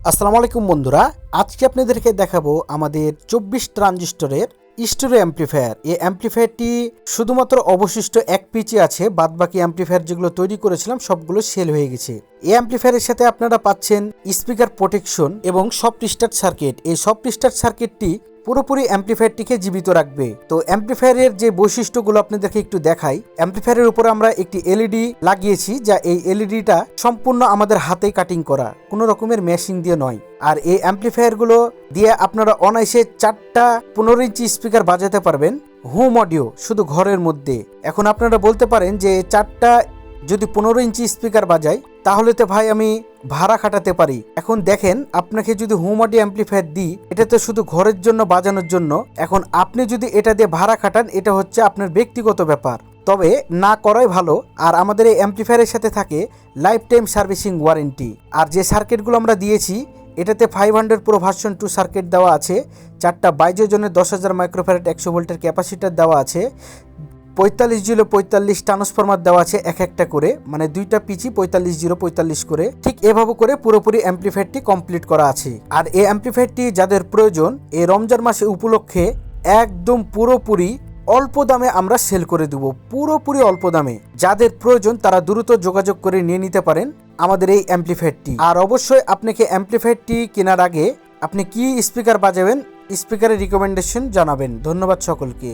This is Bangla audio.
আসসালামু আলাইকুম বন্ধুরা, আজকে আপনাদেরকে দেখাবো আমাদের 24 ট্রানজিস্টরের স্টোরিও অ্যাম্প্লিফায়ার। এই অ্যাম্প্লিফায়ারটি শুধুমাত্র অবশিষ্ট এক পিচে আছে, বাদবাকি অ্যাম্প্লিফায়ার যেগুলো তৈরি করেছিলাম সবগুলো সেল হয়ে গেছে। এই অ্যাম্প্লিফায়ারের সাথে আপনারা পাচ্ছেন স্পিকার প্রোটেকশন এবং সফট স্টার্ট সার্কিট। এই সফট স্টার্ট সার্কিটটি পুরোপুরি অ্যাম্প্লিফায়ারটিকে জীবিত রাখবে। তো অ্যাম্প্লিফায়ারের যে বৈশিষ্ট্যগুলো আপনাদেরকে একটু দেখাই। অ্যাম্প্লিফায়ারের উপরে আমরা একটি এলইডি লাগিয়েছি, যা এই এলইডিটা সম্পূর্ণ আমাদের হাতে কাটিং করা, কোনো রকমের মেশিং দিয়ে নয়। আর এই অ্যাম্প্লিফায়ারগুলো দিয়ে আপনারা অনায়াসে 4টা 15 ইঞ্চি স্পিকার বাজাতে পারবেন, হোম অডিও, শুধু ঘরের মধ্যে। এখন আপনারা বলতে পারেন যে 4টা যদি 15 ইঞ্চি স্পিকার বাজাই তাহলে তো ভাই আমি ভাড়া খাটাতে পারি। এখন দেখেন, আপনাকে যদি হোম অডিও অ্যাম্প্লিফায়ার দিই, এটা তো শুধু ঘরের জন্য বাজানোর জন্য। এখন আপনি যদি এটা দিয়ে ভাড়া খাটান, এটা হচ্ছে আপনার ব্যক্তিগত ব্যাপার, তবে না করাই ভালো। আর আমাদের এই অ্যাম্প্লিফায়ারের সাথে থাকে লাইফ টাইম সার্ভিসিং ওয়ারেন্টি। আর যে সার্কিটগুলো আমরা দিয়েছি, এটাতে 500 প্রো ভার্সন 2 সার্কিট দেওয়া আছে, 4টা বাইজের জন্য 10,000 মাইক্রোফ্যারাড 100 ভোল্টের ক্যাপাসিটার দেওয়া আছে, 45 ট্রান্সফরমার দেওয়া আছে এক একটা করে, মানে 2টা পিচি 45 করে। ঠিক এভাবে করে পুরোপুরি অ্যাম্প্লিফায়ারটি কমপ্লিট করা আছে। আর এই অ্যাম্প্লিফায়ারটি যাদের প্রয়োজন, এই রমজান মাসে উপলক্ষে একদম পুরোপুরি অল্প দামে আমরা সেল করে দেব, পুরোপুরি অল্প দামে। যাদের প্রয়োজন তারা দ্রুত যোগাযোগ করে নিয়ে নিতে পারেন আমাদের এই অ্যাম্প্লিফায়ারটি। আর অবশ্যই আপনাকে অ্যাম্প্লিফায়ারটি কেনার আগে আপনি কি স্পিকার বাজাবেন, স্পিকারের রিকমেন্ডেশন জানাবেন। ধন্যবাদ সকলকে।